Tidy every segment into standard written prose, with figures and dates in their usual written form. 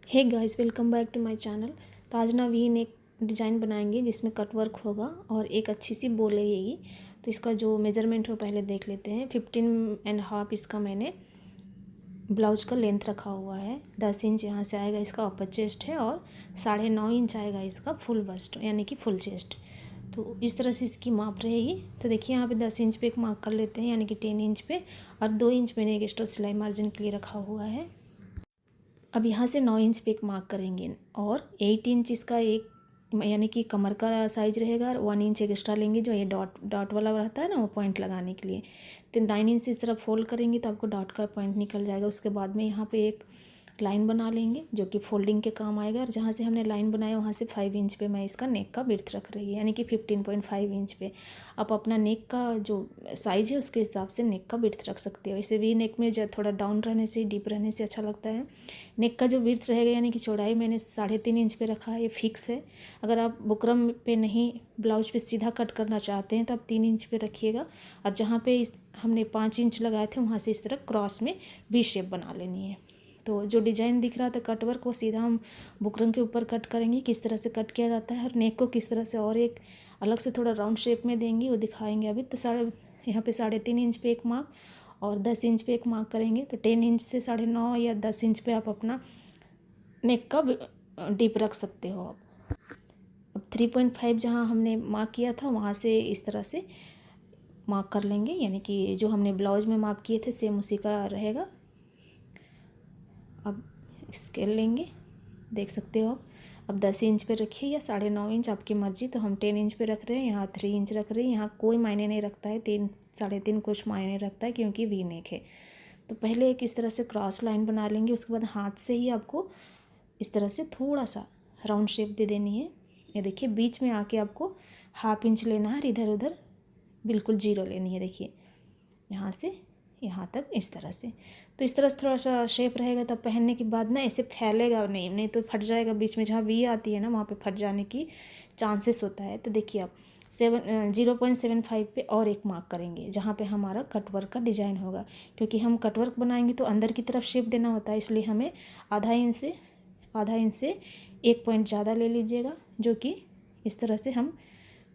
Hey guys, welcome back to my channel. तो आज ना वी नेक डिज़ाइन बनाएंगे जिसमें कट वर्क होगा और एक अच्छी सी बो लगेगी। तो इसका जो मेजरमेंट हो पहले देख लेते हैं। 15.5 इसका मैंने ब्लाउज़ का लेंथ रखा हुआ है। 10 इंच यहाँ से आएगा इसका अपर चेस्ट है और 9.5 इंच आएगा इसका फुल बस्ट यानी कि फुल चेस्ट। तो इस तरह से इसकी माप रहेगी। तो देखिए यहाँ पे 10 इंच पे एक मार्क कर लेते हैं यानी कि 10 इंच पे, और 2 इंच मैंने एक एक्स्ट्रा सिलाई मार्जिन के लिए रखा हुआ है। अब यहाँ से 9 इंच पे एक मार्क करेंगे और 8 इंच इसका एक यानी कि कमर का साइज रहेगा और 1 इंच एक्स्ट्रा लेंगे जो ये डॉट डॉट वाला रहता है ना, वो पॉइंट लगाने के लिए। तो 9 इंच से इस तरह फोल्ड करेंगे तो आपको डॉट का पॉइंट निकल जाएगा। उसके बाद में यहाँ पे एक लाइन बना लेंगे जो कि फोल्डिंग के काम आएगा, और जहाँ से हमने लाइन बनाया वहाँ से 5 इंच पे मैं इसका नेक का विड्थ रख रही है यानी कि 15.5 इंच पे। आप अपना नेक का जो साइज़ है उसके हिसाब से नेक का विड्थ रख सकते हो। इसे वी नेक में जो थोड़ा डाउन रहने से, डीप रहने से अच्छा लगता है। नेक का जो विड्थ रहेगा यानी कि चौड़ाई मैंने 3.5 इंच पे रखा है, ये फिक्स है। अगर आप बुकरम पे नहीं, ब्लाउज पे सीधा कट करना चाहते हैं तो आप 3 इंच पे रखिएगा, और जहाँ पे हमने 5 इंच लगाए थे वहाँ से इस तरह क्रॉस में वी शेप बना लेनी है। तो जो डिज़ाइन दिख रहा था कट वर्क, वो सीधा हम बुकरम के ऊपर कट करेंगे। किस तरह से कट किया जाता है और नेक को किस तरह से और एक अलग से थोड़ा राउंड शेप में देंगे वो दिखाएंगे अभी। तो यहाँ पे 3.5 इंच पे एक मार्क और 10 इंच पे एक मार्क करेंगे। तो 10 इंच से 9.5 या 10 इंच पे आप अपना नेक का डीप रख सकते हो आप। अब 3.5 जहाँ हमने मार्क किया था वहाँ से इस तरह से मार्क कर लेंगे, यानी कि जो हमने ब्लाउज में मार्क किए थे सेम उसी का रहेगा। अब स्केल लेंगे, देख सकते हो आप। अब 10 इंच पे रखिए या 9.5 इंच, आपकी मर्जी। तो हम 10 इंच पे रख रहे हैं, यहाँ 3 इंच रख रहे हैं। यहाँ कोई मायने नहीं रखता है, 3 3.5 कुछ मायने रखता है क्योंकि वी नेक है। तो पहले एक इस तरह से क्रॉस लाइन बना लेंगे। उसके बाद हाथ से ही आपको इस तरह से थोड़ा सा राउंड शेप दे देनी है। ये देखिए बीच में आके आपको 1/2 इंच लेना है, इधर उधर बिल्कुल 0 लेनी है। देखिए यहाँ से यहाँ तक इस तरह से। तो इस तरह से थोड़ा सा शेप रहेगा, तब पहनने के बाद ना ऐसे फैलेगा नहीं तो फट जाएगा। बीच में जहाँ वी आती है ना वहाँ पे फट जाने की चांसेस होता है। तो देखिए आप 0.75 पे और एक मार्क करेंगे जहाँ पे हमारा कटवर्क का डिज़ाइन होगा। क्योंकि हम कटवर्क बनाएंगे तो अंदर की तरफ शेप देना होता है, इसलिए हमें आधा इंच से 1 पॉइंट ज़्यादा ले लीजिएगा, जो कि इस तरह से हम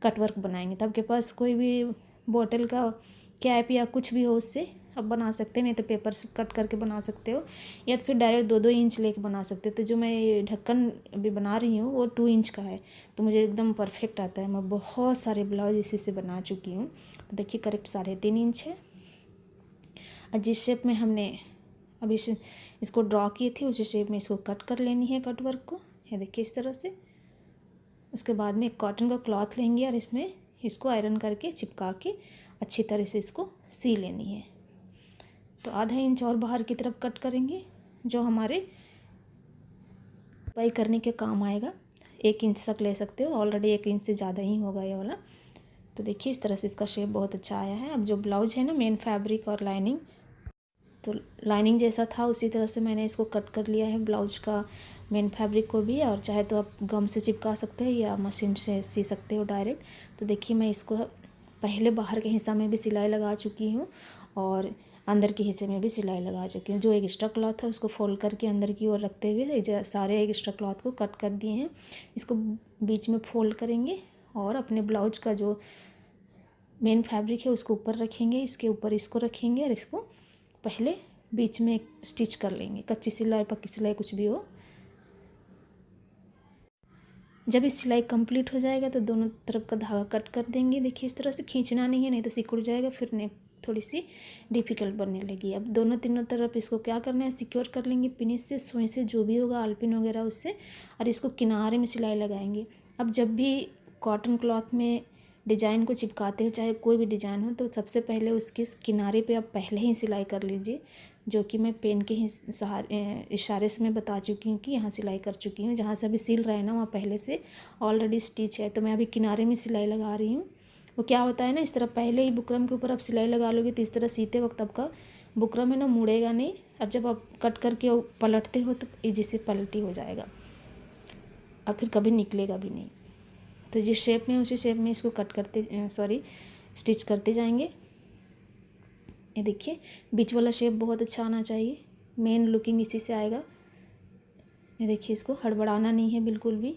कटवर्क बनाएंगे। तो आपके पास कोई भी बॉटल का कैप या कुछ भी हो उससे आप बना सकते हैं, नहीं तो पेपर से कट करके बना सकते हो, या फिर डायरेक्ट 2-2 इंच लेके बना सकते हो। तो जो मैं ढक्कन अभी बना रही हूँ वो 2 इंच का है, तो मुझे एकदम परफेक्ट आता है। मैं बहुत सारे ब्लाउज इसी से बना चुकी हूँ। तो देखिए करेक्ट 3.5 इंच है। और जिस शेप में हमने अभी इसको ड्रॉ किए थे उसी शेप में इसको कट कर लेनी है, कट वर्क को। ये देखिए इस तरह से। उसके बाद में एक कॉटन का क्लॉथ लेंगे और इसमें इसको आयरन करके चिपका के अच्छी तरह से इसको सी लेनी है। तो आधा इंच और बाहर की तरफ कट करेंगे जो हमारे पाई करने के काम आएगा। 1 इंच तक ले सकते हो, ऑलरेडी 1 इंच से ज़्यादा ही होगा ये वाला। तो देखिए इस तरह से इसका शेप बहुत अच्छा आया है। अब जो ब्लाउज है ना, मेन फैब्रिक और लाइनिंग, तो लाइनिंग जैसा था उसी तरह से मैंने इसको कट कर लिया है ब्लाउज का मेन फैब्रिक को भी। और चाहे तो आप गम से चिपका सकते हो या मशीन से सी सकते हो डायरेक्ट। तो देखिए मैं इसको पहले बाहर के हिस्सा में भी सिलाई लगा चुकी हूँ और अंदर के हिस्से में भी सिलाई लगा चुकी हूँ। जो एक एक्स्ट्रा क्लॉथ है उसको फोल्ड करके अंदर की ओर रखते हुए सारे एक एक्स्ट्रा क्लॉथ को कट कर दिए हैं। इसको बीच में फोल्ड करेंगे और अपने ब्लाउज का जो मेन फैब्रिक है उसको ऊपर रखेंगे, इसके ऊपर इसको रखेंगे और इसको पहले बीच में एक स्टिच कर लेंगे। कच्ची सिलाई पक्की सिलाई कुछ भी हो। जब इस सिलाई कंप्लीट हो जाएगा तो दोनों तरफ का धागा कट कर देंगे। देखिए इस तरह से खींचना नहीं है, नहीं तो सिकुड़ जाएगा, फिर नेक थोड़ी सी डिफ़िकल्ट बनने लगी। अब दोनों तीनों तरफ इसको क्या करना है, सिक्योर कर लेंगे पिनिस से, सुई से, जो भी होगा आलपिन वगैरह उससे, और इसको किनारे में सिलाई लगाएंगे। अब जब भी कॉटन क्लॉथ में डिज़ाइन को चिपकाते हो, चाहे कोई भी डिज़ाइन हो, तो सबसे पहले उसके किनारे पे आप पहले ही सिलाई कर लीजिए, जो कि मैं पेन के इशारे से मैं बता चुकी हूँ कि यहाँ सिलाई कर चुकी हूँ। जहाँ से अभी सिल रहा है ना वहाँ पहले से ऑलरेडी स्टिच है, तो मैं अभी किनारे में सिलाई लगा रही हूँ। वो क्या होता है ना, इस तरह पहले ही बुकरम के ऊपर आप सिलाई लगा लोगे तो इस तरह सीते वक्त आपका बुकरम है ना मुड़ेगा नहीं, और जब आप कट करके पलटते हो तो ईजी से पलटी हो जाएगा और फिर कभी निकलेगा भी नहीं। तो जिस शेप में उसी शेप में इसको स्टिच करते जाएंगे। ये देखिए बीच वाला शेप बहुत अच्छा आना चाहिए, मेन लुकिंग इसी से आएगा। ये देखिए, इसको हड़बड़ाना नहीं है बिल्कुल भी,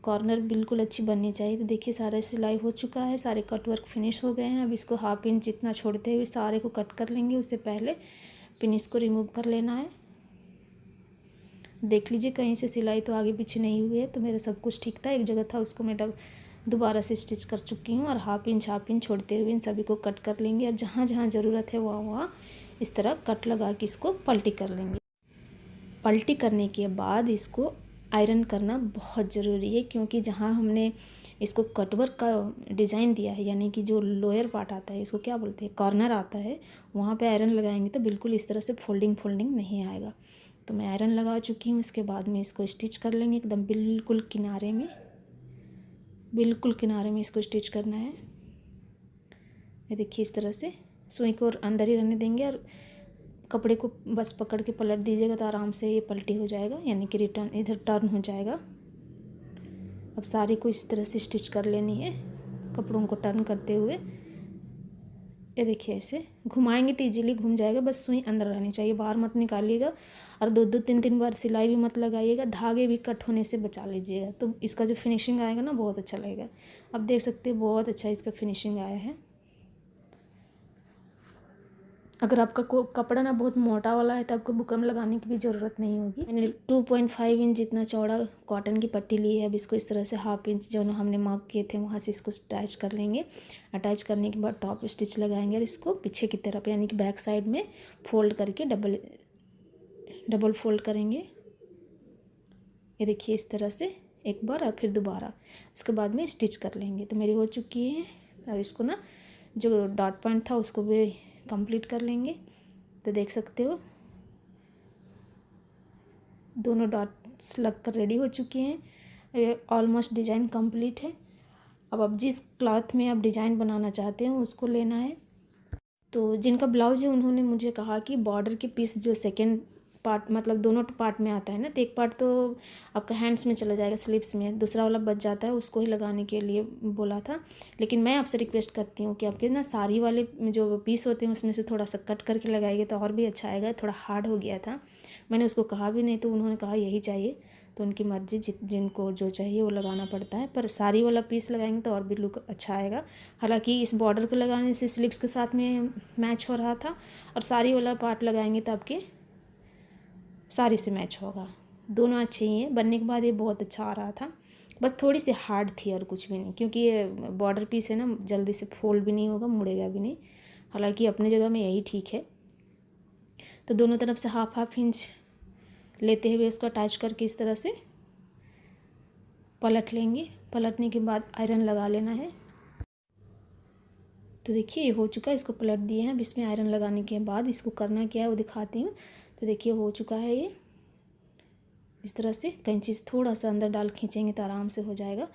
कॉर्नर बिल्कुल अच्छी बननी चाहिए। तो देखिए सारा सिलाई हो चुका है, सारे कट वर्क फिनिश हो गए हैं। अब इसको 1/2 इंच जितना छोड़ते हुए सारे को कट कर लेंगे। उससे पहले पिनिस को रिमूव कर लेना है। देख लीजिए कहीं से सिलाई तो आगे पीछे नहीं हुई है, तो मेरा सब कुछ ठीक था। एक जगह था उसको मैं दोबारा से स्टिच कर चुकी हूँ। और 1/2 इंच छोड़ते हुए इन सभी को कट कर लेंगे। और जहाँ जहाँ ज़रूरत है वहाँ वहाँ इस तरह कट लगा के इसको पलटी कर लेंगे। पलटी करने के बाद इसको आयरन करना बहुत ज़रूरी है, क्योंकि जहाँ हमने इसको कटवर्क का डिज़ाइन दिया है, यानी कि जो लोअर पार्ट आता है, इसको क्या बोलते हैं, कॉर्नर आता है, वहाँ पे आयरन लगाएंगे तो बिल्कुल इस तरह से फोल्डिंग नहीं आएगा। तो मैं आयरन लगा चुकी हूँ। इसके बाद में इसको स्टिच कर लेंगे एकदम बिल्कुल किनारे में इसको स्टिच करना है। ये देखिए इस तरह से सुई को अंदर ही रहने देंगे और कपड़े को बस पकड़ के पलट दीजिएगा तो आराम से ये पलटी हो जाएगा, यानी कि रिटर्न इधर टर्न हो जाएगा। अब सारे को इसी तरह से स्टिच कर लेनी है, कपड़ों को टर्न करते हुए। ये देखिए ऐसे घुमाएंगे तो ईजिली घूम जाएगा, बस सुई अंदर रहनी चाहिए, बाहर मत निकालिएगा। और 2-2 3-3 बार सिलाई भी मत लगाइएगा, धागे भी कट होने से बचा लीजिएगा, तो इसका जो फिनिशिंग आएगा ना बहुत अच्छा लगेगा। अब देख सकते हैं बहुत अच्छा इसका फिनिशिंग आया है। अगर आपका कपड़ा ना बहुत मोटा वाला है तो आपको बुकरम लगाने की भी ज़रूरत नहीं होगी। मैंने 2.5 इंच जितना चौड़ा कॉटन की पट्टी ली है। अब इसको इस तरह से 1/2 इंच जो हमने मार्क किए थे वहाँ से इसको अटैच कर लेंगे। अटैच करने के बाद टॉप स्टिच लगाएंगे और इसको पीछे की तरफ यानी कि बैक साइड में फोल्ड करके डबल फोल्ड करेंगे। ये देखिए इस तरह से एक बार और फिर दोबारा, उसके बाद में स्टिच कर लेंगे। तो मेरी हो चुकी है। अब इसको ना जो डॉट पॉइंट था उसको भी कंप्लीट कर लेंगे। तो देख सकते हो दोनों डॉट्स लग कर रेडी हो चुके हैं। ऑलमोस्ट डिज़ाइन कंप्लीट है। अब जिस क्लॉथ में आप डिज़ाइन बनाना चाहते हो उसको लेना है। तो जिनका ब्लाउज है उन्होंने मुझे कहा कि बॉर्डर के पीस जो सेकंड पार्ट मतलब दोनों पार्ट में आता है ना, तो एक पार्ट तो आपका हैंड्स में चला जाएगा, स्लीव्स में, दूसरा वाला बच जाता है, उसको ही लगाने के लिए बोला था। लेकिन मैं आपसे रिक्वेस्ट करती हूँ कि आपके ना साड़ी वाले जो पीस होते हैं उसमें से थोड़ा सा कट करके लगाइए तो और भी अच्छा आएगा। थोड़ा हार्ड हो गया था, मैंने उसको कहा भी नहीं तो उन्होंने कहा यही चाहिए। तो उनकी मर्ज़ी, जिनको जो चाहिए वो लगाना पड़ता है, पर साड़ी वाला पीस लगाएंगे तो और भी लुक अच्छा आएगा। हालांकि इस बॉर्डर को लगाने से स्लीव्स के साथ में मैच हो रहा था, और साड़ी वाला पार्ट लगाएंगे तो आपके साड़ी से मैच होगा। दोनों अच्छे ही हैं। बनने के बाद ये बहुत अच्छा आ रहा था, बस थोड़ी सी हार्ड थी और कुछ भी नहीं, क्योंकि ये बॉर्डर पीस है ना, जल्दी से फोल्ड भी नहीं होगा, मुड़ेगा भी नहीं। हालांकि अपनी जगह में यही ठीक है। तो दोनों तरफ से 1/2 इंच लेते हुए उसको अटैच करके इस तरह से पलट लेंगे। पलटने के बाद आयरन लगा लेना है। तो देखिए ये हो चुका है, इसको पलट दिए हैं। अब इसमें आयरन लगाने के बाद इसको करना क्या है वो दिखाती हूँ। तो देखिए हो चुका है ये, इस तरह से कैंची से थोड़ा सा अंदर डाल खींचेंगे तो आराम से हो जाएगा।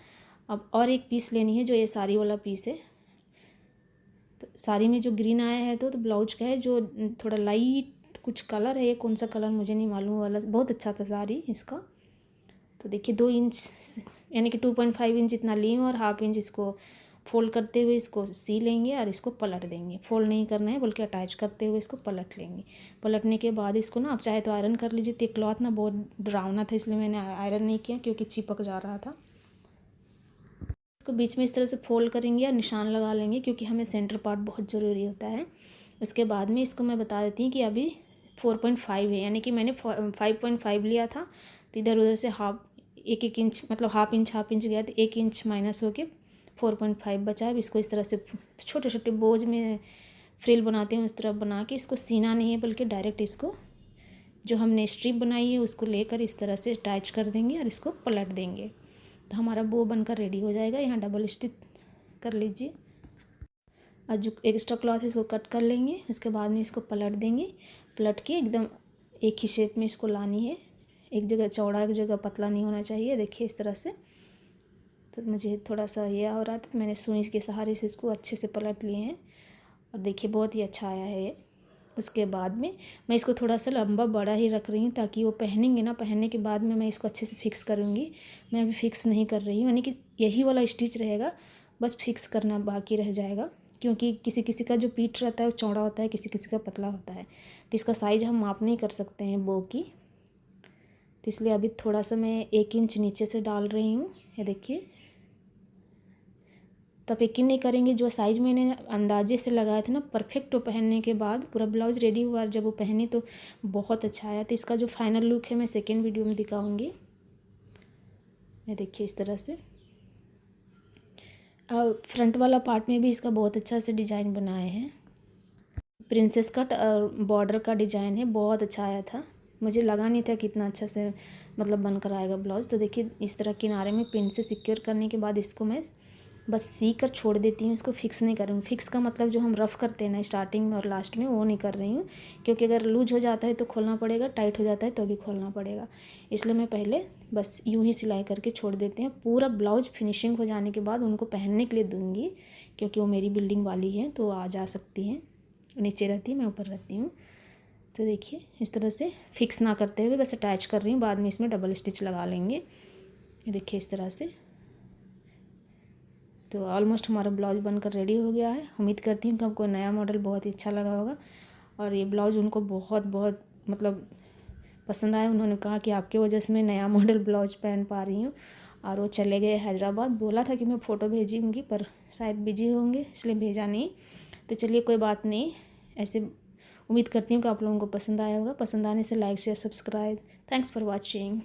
अब और एक पीस लेनी है जो ये साड़ी वाला पीस है। तो साड़ी में जो ग्रीन आया है तो ब्लाउज का है जो थोड़ा लाइट कुछ कलर है, ये कौन सा कलर मुझे नहीं मालूम, वाला बहुत अच्छा था साड़ी इसका। तो देखिए 2 इंच यानी कि 2.5 इंच इतना ली हूँ और 1/2 इंच इसको फोल्ड करते हुए इसको सी लेंगे और इसको पलट देंगे। फोल्ड नहीं करना है बल्कि अटैच करते हुए इसको पलट लेंगे। पलटने के बाद इसको ना आप चाहे तो आयरन कर लीजिए। तो क्लॉथ ना बहुत डरावना था इसलिए मैंने आयरन नहीं किया, क्योंकि चिपक जा रहा था। इसको बीच में इस तरह से फोल्ड करेंगे और निशान लगा लेंगे, क्योंकि हमें सेंटर पार्ट बहुत ज़रूरी होता है। उसके बाद में इसको मैं बता देती हूँ कि अभी 4.5 है, यानी कि मैंने 5.5 लिया था, तो इधर उधर से एक इंच मतलब 1/2 इंच गया, तो 1 इंच माइनस होके 4.5 बचा है। इसको इस तरह से छोटे छोटे बोझ में फ्रिल बनाते हैं उस तरह बना के, इसको सीना नहीं है बल्कि डायरेक्ट इसको जो हमने स्ट्रिप बनाई है उसको लेकर इस तरह से अटैच कर देंगे और इसको पलट देंगे। तो हमारा बो बनकर रेडी हो जाएगा। यहाँ डबल स्टिच कर लीजिए और जो एक्स्ट्रा क्लॉथ है इसको कट कर लेंगे। उसके बाद में इसको पलट देंगे। पलट के एकदम एक ही शेप में इसको लानी है, एक जगह चौड़ा एक जगह पतला नहीं होना चाहिए। देखिए इस तरह से। तो मुझे थोड़ा सा ये हो रहा था तो मैंने सुई के सहारे से इसको अच्छे से पलट लिए हैं और देखिए बहुत ही अच्छा आया है ये। उसके बाद में मैं इसको थोड़ा सा लंबा बड़ा ही रख रही हूँ ताकि वो पहनेंगे ना, पहनने के बाद में मैं इसको अच्छे से फिक्स करूँगी। मैं अभी फिक्स नहीं कर रही हूँ, यानी कि यही वाला स्टिच रहेगा, बस फिक्स करना बाकी रह जाएगा। क्योंकि किसी किसी का जो पीठ रहता है वो चौड़ा होता है, किसी किसी का पतला होता है, तो इसका साइज़ हम माप नहीं कर सकते हैं बो की। तो इसलिए अभी थोड़ा सा मैं 1 इंच नीचे से डाल रही हूँ। ये देखिए, तब यकीन नहीं करेंगे, जो साइज़ मैंने अंदाजे से लगाया था ना, परफेक्ट पहनने के बाद पूरा ब्लाउज़ रेडी हुआ, जब वो पहनी तो बहुत अच्छा आया। तो इसका जो फाइनल लुक है मैं सेकेंड वीडियो में दिखाऊंगी। ये देखिए इस तरह से। अब फ्रंट वाला पार्ट में भी इसका बहुत अच्छा से डिज़ाइन बनाए हैं। प्रिंसेस कट बॉर्डर का डिज़ाइन है, बहुत अच्छा आया था। मुझे लगा नहीं था कितना अच्छा से मतलब बनकर आएगा ब्लाउज़। तो देखिए इस तरह किनारे में पिन से सिक्योर करने के बाद इसको मैं बस सी कर छोड़ देती हूँ। इसको फिक्स नहीं करूँगी। फिक्स का मतलब जो हम रफ़ करते हैं ना स्टार्टिंग में और लास्ट में, वो नहीं कर रही हूँ, क्योंकि अगर लूज हो जाता है तो खोलना पड़ेगा, टाइट हो जाता है तो भी खोलना पड़ेगा। इसलिए मैं पहले बस यूँ ही सिलाई करके छोड़ देते हैं। पूरा ब्लाउज फिनिशिंग हो जाने के बाद उनको पहनने के लिए दूँगी, क्योंकि वो मेरी बिल्डिंग वाली है तो आ जा सकती हैं। नीचे रहती है, मैं ऊपर रहती हूँ। तो देखिए इस तरह से फिक्स ना करते हुए बस अटैच कर रही हूँ, बाद में इसमें डबल स्टिच लगा लेंगे। ये देखिए इस तरह से। तो ऑलमोस्ट हमारा ब्लाउज बनकर रेडी हो गया है। उम्मीद करती हूँ कि आपको नया मॉडल बहुत ही अच्छा लगा होगा, और ये ब्लाउज उनको बहुत बहुत मतलब पसंद आया। उन्होंने कहा कि आपके वजह से मैं नया मॉडल ब्लाउज पहन पा रही हूँ। और वो चले गए हैदराबाद। बोला था कि मैं फ़ोटो भेजूँगी, पर शायद बिजी होंगे इसलिए भेजा नहीं। तो चलिए कोई बात नहीं। ऐसे उम्मीद करती हूँ कि आप लोगों को पसंद आया होगा। पसंद आने से like share subscribe. Thanks for watching.